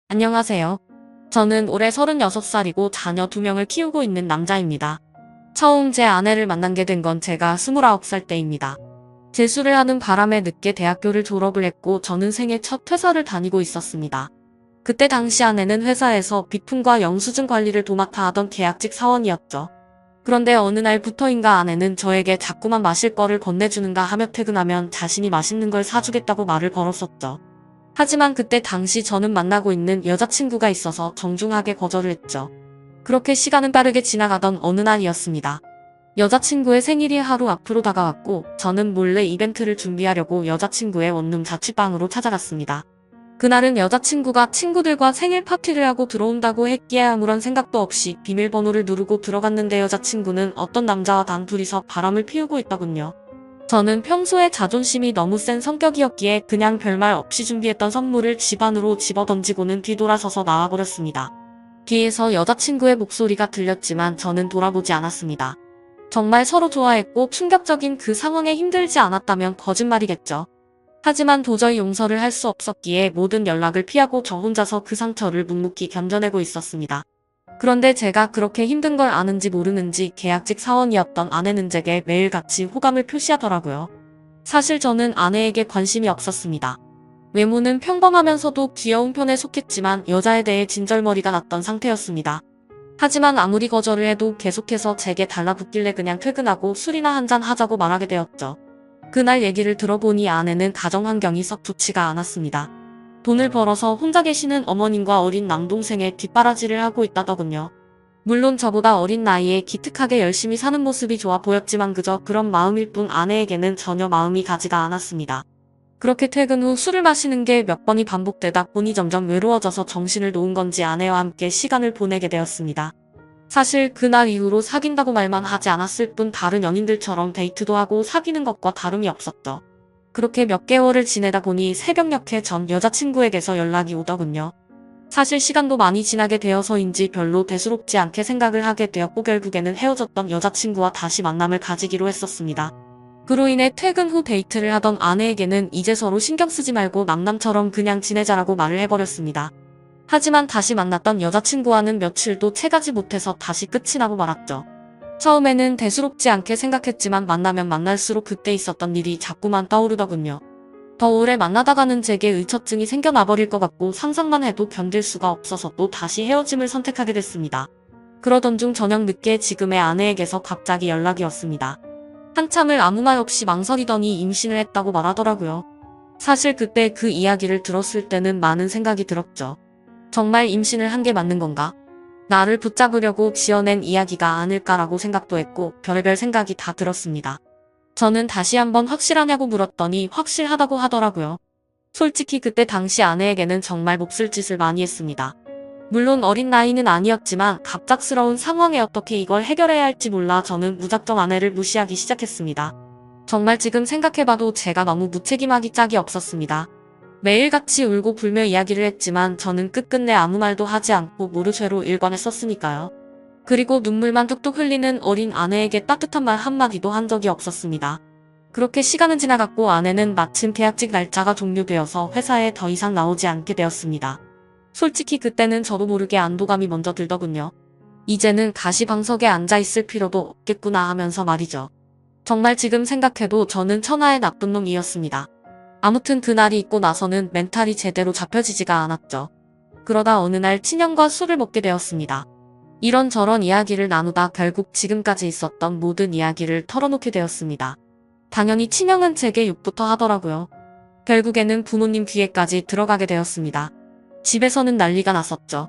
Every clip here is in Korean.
안녕하세요. 저는 올해 36살이고 자녀 2명을 키우고 있는 남자입니다. 처음 제 아내를 만나게 된 건 제가 29살 때입니다. 재수를 하는 바람에 늦게 대학교를 졸업을 했고 저는 생애 첫 회사를 다니고 있었습니다. 그때 당시 아내는 회사에서 비품과 영수증 관리를 도맡아 하던 계약직 사원이었죠. 그런데 어느 날부터인가 아내는 저에게 자꾸만 마실 거를 건네주는가 하며 퇴근하면 자신이 맛있는 걸 사주겠다고 말을 걸었었죠. 하지만 그때 당시 저는 만나고 있는 여자친구가 있어서 정중하게 거절을 했죠. 그렇게 시간은 빠르게 지나가던 어느 날이었습니다. 여자친구의 생일이 하루 앞으로 다가왔고 저는 몰래 이벤트를 준비하려고 여자친구의 원룸 자취방으로 찾아갔습니다. 그날은 여자친구가 친구들과 생일 파티를 하고 들어온다고 했기에 아무런 생각도 없이 비밀번호를 누르고 들어갔는데 여자친구는 어떤 남자와 단 둘이서 바람을 피우고 있더군요. 저는 평소에 자존심이 너무 센 성격이었기에 그냥 별말 없이 준비했던 선물을 집 안으로 집어던지고는 뒤돌아서서 나와버렸습니다. 뒤에서 여자친구의 목소리가 들렸지만 저는 돌아보지 않았습니다. 정말 서로 좋아했고 충격적인 그 상황에 힘들지 않았다면 거짓말이겠죠. 하지만 도저히 용서를 할 수 없었기에 모든 연락을 피하고 저 혼자서 그 상처를 묵묵히 견뎌내고 있었습니다. 그런데 제가 그렇게 힘든 걸 아는지 모르는지 계약직 사원이었던 아내는 제게 매일같이 호감을 표시하더라고요. 사실 저는 아내에게 관심이 없었습니다. 외모는 평범하면서도 귀여운 편에 속했지만 여자에 대해 진절머리가 났던 상태였습니다. 하지만 아무리 거절을 해도 계속해서 제게 달라붙길래 그냥 퇴근하고 술이나 한잔 하자고 말하게 되었죠. 그날 얘기를 들어보니 아내는 가정 환경이 썩 좋지가 않았습니다. 돈을 벌어서 혼자 계시는 어머님과 어린 남동생의 뒷바라지를 하고 있다더군요. 물론 저보다 어린 나이에 기특하게 열심히 사는 모습이 좋아 보였지만 그저 그런 마음일 뿐 아내에게는 전혀 마음이 가지가 않았습니다. 그렇게 퇴근 후 술을 마시는 게 몇 번이 반복되다 보니 점점 외로워져서 정신을 놓은 건지 아내와 함께 시간을 보내게 되었습니다. 사실 그날 이후로 사귄다고 말만 하지 않았을 뿐 다른 연인들처럼 데이트도 하고 사귀는 것과 다름이 없었죠. 그렇게 몇 개월을 지내다 보니 새벽녘에 전 여자친구에게서 연락이 오더군요. 사실 시간도 많이 지나게 되어서인지 별로 대수롭지 않게 생각을 하게 되었고 결국에는 헤어졌던 여자친구와 다시 만남을 가지기로 했었습니다. 그로 인해 퇴근 후 데이트를 하던 아내에게는 이제 서로 신경 쓰지 말고 남남처럼 그냥 지내자라고 말을 해버렸습니다. 하지만 다시 만났던 여자친구와는 며칠도 채가지 못해서 다시 끝이 나고 말았죠. 처음에는 대수롭지 않게 생각했지만 만나면 만날수록 그때 있었던 일이 자꾸만 떠오르더군요. 더 오래 만나다가는 제게 의처증이 생겨나버릴 것 같고 상상만 해도 견딜 수가 없어서 또 다시 헤어짐을 선택하게 됐습니다. 그러던 중 저녁 늦게 지금의 아내에게서 갑자기 연락이 왔습니다. 한참을 아무 말 없이 망설이더니 임신을 했다고 말하더라고요. 사실 그때 그 이야기를 들었을 때는 많은 생각이 들었죠. 정말 임신을 한 게 맞는 건가? 나를 붙잡으려고 지어낸 이야기가 아닐까라고 생각도 했고 별의별 생각이 다 들었습니다. 저는 다시 한번 확실하냐고 물었더니 확실하다고 하더라고요. 솔직히 그때 당시 아내에게는 정말 몹쓸 짓을 많이 했습니다. 물론 어린 나이는 아니었지만 갑작스러운 상황에 어떻게 이걸 해결해야 할지 몰라 저는 무작정 아내를 무시하기 시작했습니다. 정말 지금 생각해봐도 제가 너무 무책임하기 짝이 없었습니다. 매일같이 울고 불며 이야기를 했지만 저는 끝끝내 아무 말도 하지 않고 모르쇠로 일관했었으니까요. 그리고 눈물만 뚝뚝 흘리는 어린 아내에게 따뜻한 말 한마디도 한 적이 없었습니다. 그렇게 시간은 지나갔고 아내는 마침 계약직 날짜가 종료되어서 회사에 더 이상 나오지 않게 되었습니다. 솔직히 그때는 저도 모르게 안도감이 먼저 들더군요. 이제는 가시방석에 앉아있을 필요도 없겠구나 하면서 말이죠. 정말 지금 생각해도 저는 천하의 나쁜 놈이었습니다. 아무튼 그날이 있고 나서는 멘탈이 제대로 잡혀지지가 않았죠. 그러다 어느 날 친형과 술을 먹게 되었습니다. 이런저런 이야기를 나누다 결국 지금까지 있었던 모든 이야기를 털어놓게 되었습니다. 당연히 친형은 제게 욕부터 하더라고요. 결국에는 부모님 귀에까지 들어가게 되었습니다. 집에서는 난리가 났었죠.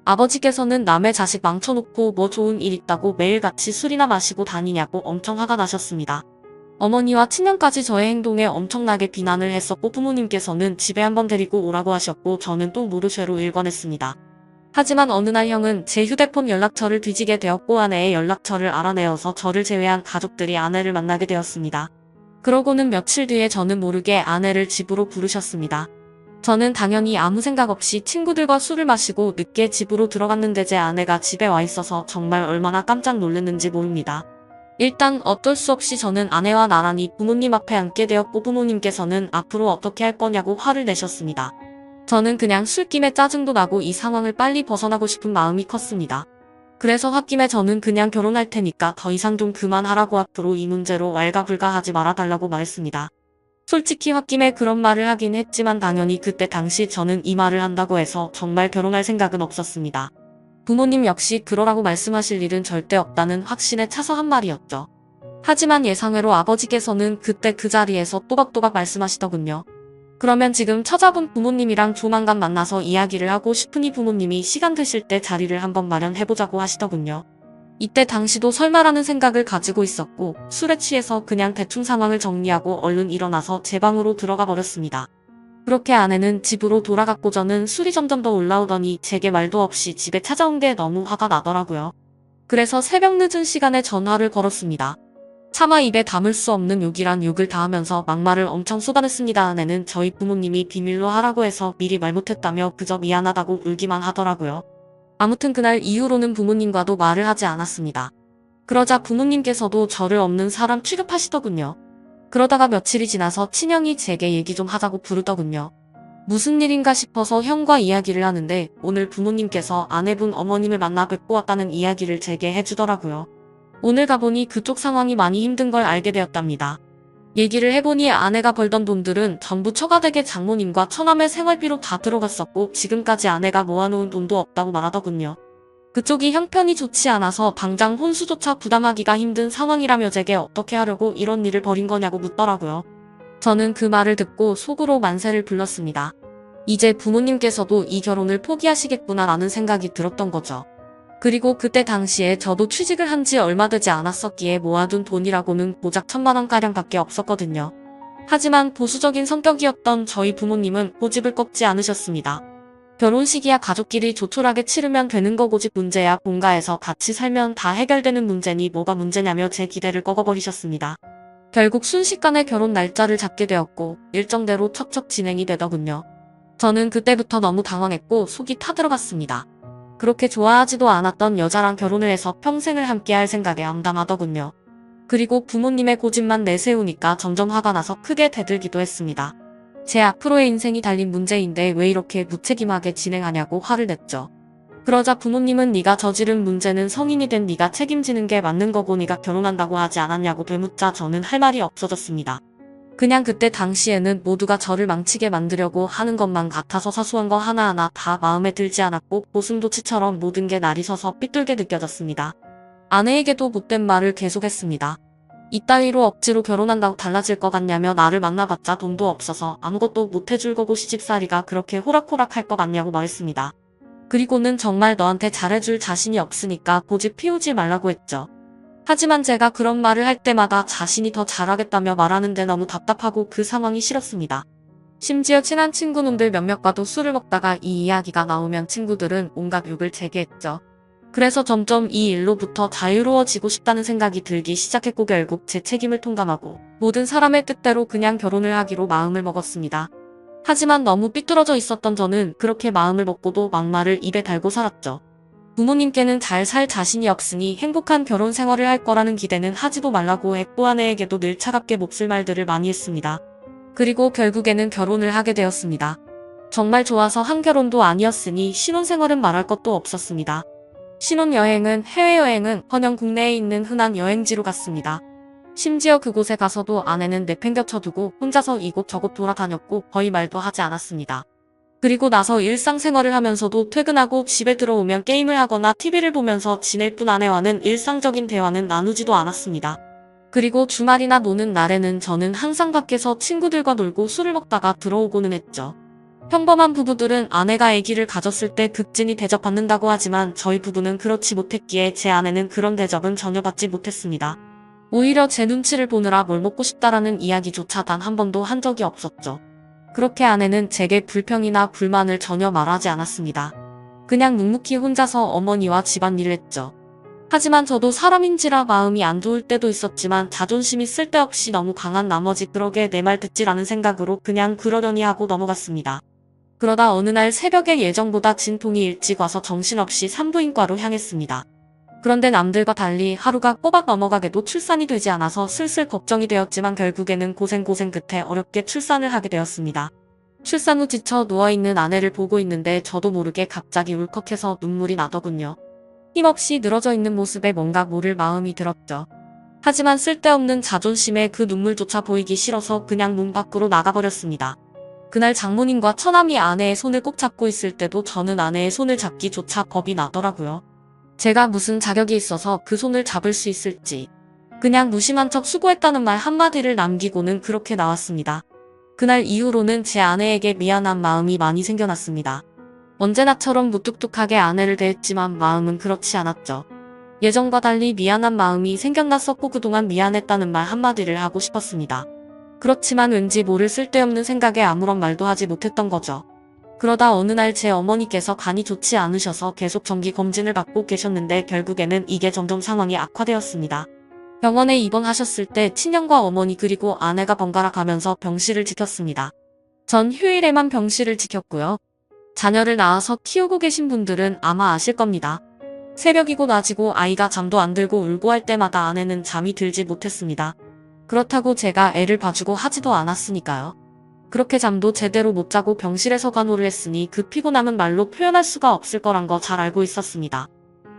아버지께서는 남의 자식 망쳐놓고 뭐 좋은 일 있다고 매일같이 술이나 마시고 다니냐고 엄청 화가 나셨습니다. 어머니와 친형까지 저의 행동에 엄청나게 비난을 했었고 부모님께서는 집에 한번 데리고 오라고 하셨고 저는 또 모르쇠로 일관했습니다. 하지만 어느 날 형은 제 휴대폰 연락처를 뒤지게 되었고 아내의 연락처를 알아내어서 저를 제외한 가족들이 아내를 만나게 되었습니다. 그러고는 며칠 뒤에 저는 모르게 아내를 집으로 부르셨습니다. 저는 당연히 아무 생각 없이 친구들과 술을 마시고 늦게 집으로 들어갔는데 제 아내가 집에 와 있어서 정말 얼마나 깜짝 놀랐는지 모릅니다. 일단 어쩔 수 없이 저는 아내와 나란히 부모님 앞에 앉게 되었고 부모님께서는 앞으로 어떻게 할 거냐고 화를 내셨습니다. 저는 그냥 술김에 짜증도 나고 이 상황을 빨리 벗어나고 싶은 마음이 컸습니다. 그래서 홧김에 저는 그냥 결혼할 테니까 더 이상 좀 그만하라고 앞으로 이 문제로 왈가불가하지 말아달라고 말했습니다. 솔직히 홧김에 그런 말을 하긴 했지만 당연히 그때 당시 저는 이 말을 한다고 해서 정말 결혼할 생각은 없었습니다. 부모님 역시 그러라고 말씀하실 일은 절대 없다는 확신에 차서 한 말이었죠. 하지만 예상외로 아버지께서는 그때 그 자리에서 또박또박 말씀하시더군요. 그러면 지금 처자분 부모님이랑 조만간 만나서 이야기를 하고 싶으니 부모님이 시간 되실 때 자리를 한번 마련해보자고 하시더군요. 이때 당시도 설마라는 생각을 가지고 있었고 술에 취해서 그냥 대충 상황을 정리하고 얼른 일어나서 제 방으로 들어가 버렸습니다. 그렇게 아내는 집으로 돌아갔고 저는 술이 점점 더 올라오더니 제게 말도 없이 집에 찾아온 게 너무 화가 나더라고요. 그래서 새벽 늦은 시간에 전화를 걸었습니다. 차마 입에 담을 수 없는 욕이란 욕을 다 하면서 막말을 엄청 쏟아냈습니다. 아내는 저희 부모님이 비밀로 하라고 해서 미리 말 못했다며 그저 미안하다고 울기만 하더라고요. 아무튼 그날 이후로는 부모님과도 말을 하지 않았습니다. 그러자 부모님께서도 저를 없는 사람 취급하시더군요. 그러다가 며칠이 지나서 친형이 제게 얘기 좀 하자고 부르더군요. 무슨 일인가 싶어서 형과 이야기를 하는데 오늘 부모님께서 아내분 어머님을 만나 뵙고 왔다는 이야기를 제게 해주더라고요. 오늘 가보니 그쪽 상황이 많이 힘든 걸 알게 되었답니다. 얘기를 해보니 아내가 벌던 돈들은 전부 처가댁의 장모님과 처남의 생활비로 다 들어갔었고 지금까지 아내가 모아놓은 돈도 없다고 말하더군요. 그쪽이 형편이 좋지 않아서 당장 혼수조차 부담하기가 힘든 상황이라며 제게 어떻게 하려고 이런 일을 벌인 거냐고 묻더라고요. 저는 그 말을 듣고 속으로 만세를 불렀습니다. 이제 부모님께서도 이 결혼을 포기하시겠구나 라는 생각이 들었던 거죠. 그리고 그때 당시에 저도 취직을 한 지 얼마 되지 않았었기에 모아둔 돈이라고는 고작 1,000만 원가량 밖에 없었거든요. 하지만 보수적인 성격이었던 저희 부모님은 고집을 꺾지 않으셨습니다. 결혼식이야 가족끼리 조촐하게 치르면 되는 거고집 문제야 본가에서 같이 살면 다 해결되는 문제니 뭐가 문제냐며 제 기대를 꺾어버리셨습니다. 결국 순식간에 결혼 날짜를 잡게 되었고 일정대로 척척 진행이 되더군요. 저는 그때부터 너무 당황했고 속이 타들어갔습니다. 그렇게 좋아하지도 않았던 여자랑 결혼을 해서 평생을 함께할 생각에 암담하더군요. 그리고 부모님의 고집만 내세우니까 점점 화가 나서 크게 대들기도 했습니다. 제 앞으로의 인생이 달린 문제인데 왜 이렇게 무책임하게 진행하냐고 화를 냈죠. 그러자 부모님은 네가 저지른 문제는 성인이 된 네가 책임지는 게 맞는 거고 네가 결혼한다고 하지 않았냐고 되묻자 저는 할 말이 없어졌습니다. 그냥 그때 당시에는 모두가 저를 망치게 만들려고 하는 것만 같아서 사소한 거 하나하나 다 마음에 들지 않았고 고슴도치처럼 모든 게 날이 서서 삐뚤게 느껴졌습니다. 아내에게도 못된 말을 계속했습니다. 이따위로 억지로 결혼한다고 달라질 것 같냐며 나를 만나봤자 돈도 없어서 아무것도 못해줄 거고 시집살이가 그렇게 호락호락할 것 같냐고 말했습니다. 그리고는 정말 너한테 잘해줄 자신이 없으니까 고집 피우지 말라고 했죠. 하지만 제가 그런 말을 할 때마다 자신이 더 잘하겠다며 말하는데 너무 답답하고 그 상황이 싫었습니다. 심지어 친한 친구놈들 몇몇과도 술을 먹다가 이 이야기가 나오면 친구들은 온갖 욕을 제게 했죠. 그래서 점점 이 일로부터 자유로워지고 싶다는 생각이 들기 시작했고 결국 제 책임을 통감하고 모든 사람의 뜻대로 그냥 결혼을 하기로 마음을 먹었습니다. 하지만 너무 삐뚤어져 있었던 저는 그렇게 마음을 먹고도 막말을 입에 달고 살았죠. 부모님께는 잘 살 자신이 없으니 행복한 결혼 생활을 할 거라는 기대는 하지도 말라고 했고 아내에게도 늘 차갑게 몹쓸 말들을 많이 했습니다. 그리고 결국에는 결혼을 하게 되었습니다. 정말 좋아서 한 결혼도 아니었으니 신혼생활은 말할 것도 없었습니다. 신혼여행은 해외여행은 국내에 있는 흔한 여행지로 갔습니다. 심지어 그곳에 가서도 아내는 내팽겨쳐두고 혼자서 이곳 저곳 돌아다녔고 거의 말도 하지 않았습니다. 그리고 나서 일상생활을 하면서도 퇴근하고 집에 들어오면 게임을 하거나 TV를 보면서 지낼 뿐 아내와는 일상적인 대화는 나누지도 않았습니다. 그리고 주말이나 노는 날에는 저는 항상 밖에서 친구들과 놀고 술을 먹다가 들어오고는 했죠. 평범한 부부들은 아내가 아기를 가졌을 때 극진히 대접받는다고 하지만 저희 부부는 그렇지 못했기에 제 아내는 그런 대접은 전혀 받지 못했습니다. 오히려 제 눈치를 보느라 뭘 먹고 싶다라는 이야기조차 단 한 번도 한 적이 없었죠. 그렇게 아내는 제게 불평이나 불만을 전혀 말하지 않았습니다. 그냥 묵묵히 혼자서 어머니와 집안일을 했죠. 하지만 저도 사람인지라 마음이 안 좋을 때도 있었지만 자존심이 쓸데없이 너무 강한 나머지 그러게 내 말 듣지라는 생각으로 그냥 그러려니 하고 넘어갔습니다. 그러다 어느 날 새벽에 예정보다 진통이 일찍 와서 정신없이 산부인과로 향했습니다. 그런데 남들과 달리 하루가 꼬박 넘어가게도 출산이 되지 않아서 슬슬 걱정이 되었지만 결국에는 고생 끝에 어렵게 출산을 하게 되었습니다. 출산 후 지쳐 누워있는 아내를 보고 있는데 저도 모르게 갑자기 울컥해서 눈물이 나더군요. 힘없이 늘어져 있는 모습에 뭔가 모를 마음이 들었죠. 하지만 쓸데없는 자존심에 그 눈물조차 보이기 싫어서 그냥 문 밖으로 나가버렸습니다. 그날 장모님과 처남이 아내의 손을 꼭 잡고 있을 때도 저는 아내의 손을 잡기조차 겁이 나더라고요. 제가 무슨 자격이 있어서 그 손을 잡을 수 있을지. 그냥 무심한 척 수고했다는 말 한마디를 남기고는 그렇게 나왔습니다. 그날 이후로는 제 아내에게 미안한 마음이 많이 생겨났습니다. 언제나처럼 무뚝뚝하게 아내를 대했지만 마음은 그렇지 않았죠. 예전과 달리 미안한 마음이 생겨났었고 그동안 미안했다는 말 한마디를 하고 싶었습니다. 그렇지만 왠지 모를 쓸데없는 생각에 아무런 말도 하지 못했던 거죠. 그러다 어느 날 제 어머니께서 간이 좋지 않으셔서 계속 정기 검진을 받고 계셨는데 결국에는 이게 점점 상황이 악화되었습니다. 병원에 입원하셨을 때 친형과 어머니 그리고 아내가 번갈아 가면서 병실을 지켰습니다. 전 휴일에만 병실을 지켰고요. 자녀를 낳아서 키우고 계신 분들은 아마 아실 겁니다. 새벽이고 낮이고 아이가 잠도 안 들고 울고 할 때마다 아내는 잠이 들지 못했습니다. 그렇다고 제가 애를 봐주고 하지도 않았으니까요. 그렇게 잠도 제대로 못 자고 병실에서 간호를 했으니 그 피곤함은 말로 표현할 수가 없을 거란 거 잘 알고 있었습니다.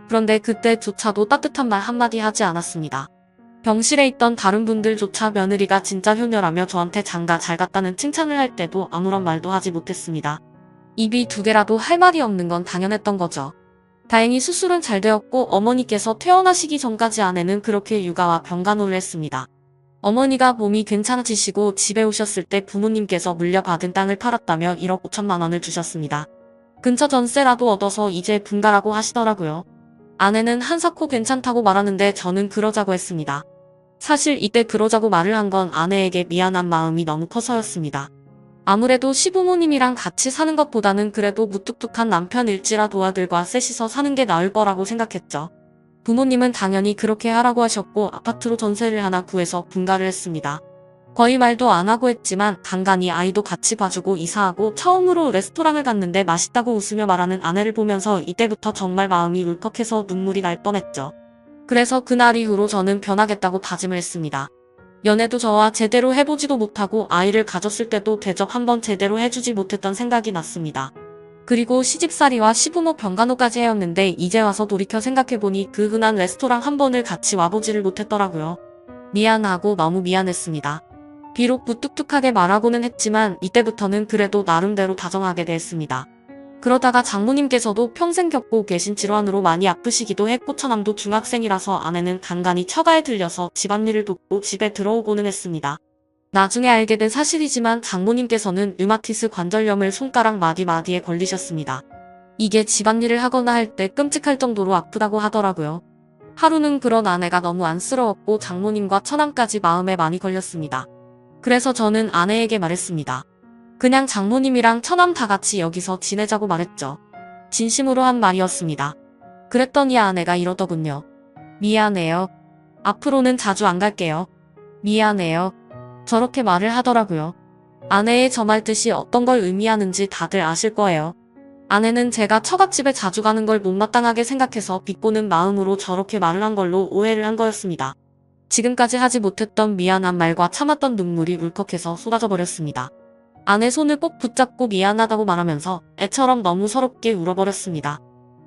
그런데 그때조차도 따뜻한 말 한마디 하지 않았습니다. 병실에 있던 다른 분들조차 며느리가 진짜 효녀라며 저한테 장가 잘 갔다는 칭찬을 할 때도 아무런 말도 하지 못했습니다. 입이 두 개라도 할 말이 없는 건 당연했던 거죠. 다행히 수술은 잘 되었고 어머니께서 퇴원하시기 전까지 아내는 그렇게 육아와 병간호를 했습니다. 어머니가 몸이 괜찮아지시고 집에 오셨을 때 부모님께서 물려받은 땅을 팔았다며 1억 5천만 원을 주셨습니다. 근처 전세라도 얻어서 이제 분가라고 하시더라고요. 아내는 한사코 괜찮다고 말하는데 저는 그러자고 했습니다. 사실 이때 그러자고 말을 한 건 아내에게 미안한 마음이 너무 커서였습니다. 아무래도 시부모님이랑 같이 사는 것보다는 그래도 무뚝뚝한 남편 일지라도 아들과 셋이서 사는 게 나을 거라고 생각했죠. 부모님은 당연히 그렇게 하라고 하셨고 아파트로 전세를 하나 구해서 분가를 했습니다. 거의 말도 안 하고 했지만 간간히 아이도 같이 봐주고 이사하고 처음으로 레스토랑을 갔는데 맛있다고 웃으며 말하는 아내를 보면서 이때부터 정말 마음이 울컥해서 눈물이 날 뻔했죠. 그래서 그날 이후로 저는 변하겠다고 다짐을 했습니다. 연애도 저와 제대로 해보지도 못하고 아이를 가졌을 때도 대접 한번 제대로 해주지 못했던 생각이 났습니다. 그리고 시집살이와 시부모 병간호까지 해왔는데 이제 와서 돌이켜 생각해보니 그 흔한 레스토랑 한 번을 같이 와보지를 못했더라고요. 미안하고 너무 미안했습니다. 비록 무뚝뚝하게 말하고는 했지만 이때부터는 그래도 나름대로 다정하게 대했습니다. 그러다가 장모님께서도 평생 겪고 계신 질환으로 많이 아프시기도 했고 처남도 중학생이라서 아내는 간간히 처가에 들려서 집안일을 돕고 집에 들어오고는 했습니다. 나중에 알게 된 사실이지만 장모님께서는 류마티스 관절염을 손가락 마디마디에 걸리셨습니다. 이게 집안일을 하거나 할 때 끔찍할 정도로 아프다고 하더라고요. 하루는 그런 아내가 너무 안쓰러웠고 장모님과 처남까지 마음에 많이 걸렸습니다. 그래서 저는 아내에게 말했습니다. 그냥 장모님이랑 처남 다 같이 여기서 지내자고 말했죠. 진심으로 한 말이었습니다. 그랬더니 아내가 이러더군요. 미안해요. 앞으로는 자주 안 갈게요. 미안해요. 저렇게 말을 하더라고요. 아내의 저 말 뜻이 어떤 걸 의미하는지 다들 아실 거예요. 아내는 제가 처갓집에 자주 가는 걸 못마땅하게 생각해서 비꼬는 마음으로 저렇게 말을 한 걸로 오해를 한 거였습니다. 지금까지 하지 못했던 미안한 말과 참았던 눈물이 울컥해서 쏟아져 버렸습니다. 아내 손을 꼭 붙잡고 미안하다고 말하면서 애처럼 너무 서럽게 울어버렸습니다.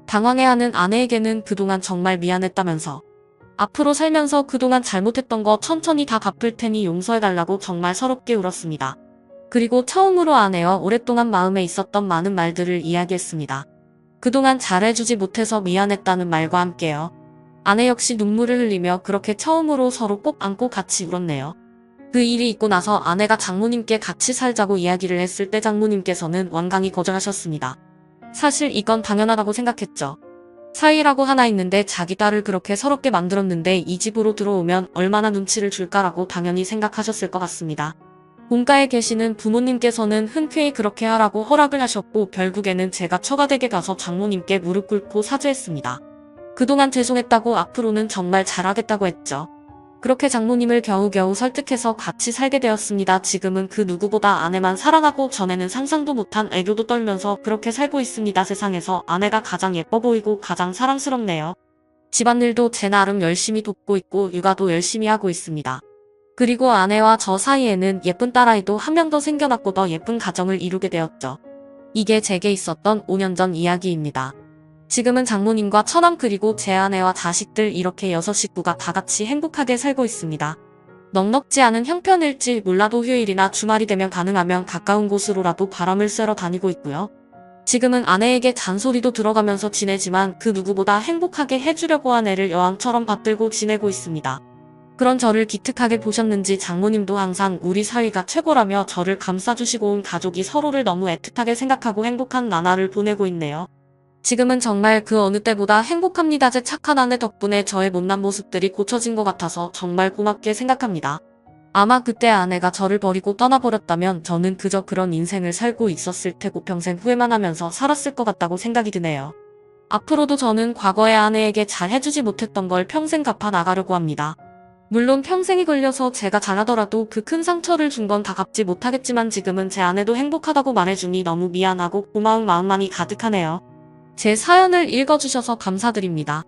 당황해하는 아내에게는 그동안 정말 미안했다면서 앞으로 살면서 그동안 잘못했던 거 천천히 다 갚을 테니 용서해달라고 정말 서럽게 울었습니다. 그리고 처음으로 아내와 오랫동안 마음에 있었던 많은 말들을 이야기했습니다. 그동안 잘해주지 못해서 미안했다는 말과 함께요. 아내 역시 눈물을 흘리며 그렇게 처음으로 서로 꼭 안고 같이 울었네요. 그 일이 있고 나서 아내가 장모님께 같이 살자고 이야기를 했을 때 장모님께서는 완강히 거절하셨습니다. 사실 이건 당연하다고 생각했죠. 사위라고 하나 있는데 자기 딸을 그렇게 서럽게 만들었는데 이 집으로 들어오면 얼마나 눈치를 줄까라고 당연히 생각하셨을 것 같습니다. 본가에 계시는 부모님께서는 흔쾌히 그렇게 하라고 허락을 하셨고 결국에는 제가 처가댁에 가서 장모님께 무릎 꿇고 사죄했습니다. 그동안 죄송했다고 앞으로는 정말 잘하겠다고 했죠. 그렇게 장모님을 겨우겨우 설득해서 같이 살게 되었습니다. 지금은 그 누구보다 아내만 사랑하고 전에는 상상도 못한 애교도 떨면서 그렇게 살고 있습니다. 세상에서 아내가 가장 예뻐 보이고 가장 사랑스럽네요. 집안일도 제 나름 열심히 돕고 있고 육아도 열심히 하고 있습니다. 그리고 아내와 저 사이에는 예쁜 딸아이도 한 명 더 생겨났고 더 예쁜 가정을 이루게 되었죠. 이게 제게 있었던 5년 전 이야기입니다. 지금은 장모님과 처남 그리고 제 아내와 자식들 이렇게 6식구가 다 같이 행복하게 살고 있습니다. 넉넉지 않은 형편일지 몰라도 휴일이나 주말이 되면 가능하면 가까운 곳으로라도 바람을 쐬러 다니고 있고요. 지금은 아내에게 잔소리도 들어가면서 지내지만 그 누구보다 행복하게 해주려고 아내를 여왕처럼 받들고 지내고 있습니다. 그런 저를 기특하게 보셨는지 장모님도 항상 우리 사위가 최고라며 저를 감싸주시고 온 가족이 서로를 너무 애틋하게 생각하고 행복한 나날을 보내고 있네요. 지금은 정말 그 어느 때보다 행복합니다. 제 착한 아내 덕분에 저의 못난 모습들이 고쳐진 것 같아서 정말 고맙게 생각합니다. 아마 그때 아내가 저를 버리고 떠나버렸다면 저는 그저 그런 인생을 살고 있었을 테고 평생 후회만 하면서 살았을 것 같다고 생각이 드네요. 앞으로도 저는 과거의 아내에게 잘 해주지 못했던 걸 평생 갚아 나가려고 합니다. 물론 평생이 걸려서 제가 잘하더라도 그 큰 상처를 준 건 다 갚지 못하겠지만 지금은 제 아내도 행복하다고 말해주니 너무 미안하고 고마운 마음만이 가득하네요. 제 사연을 읽어주셔서 감사드립니다.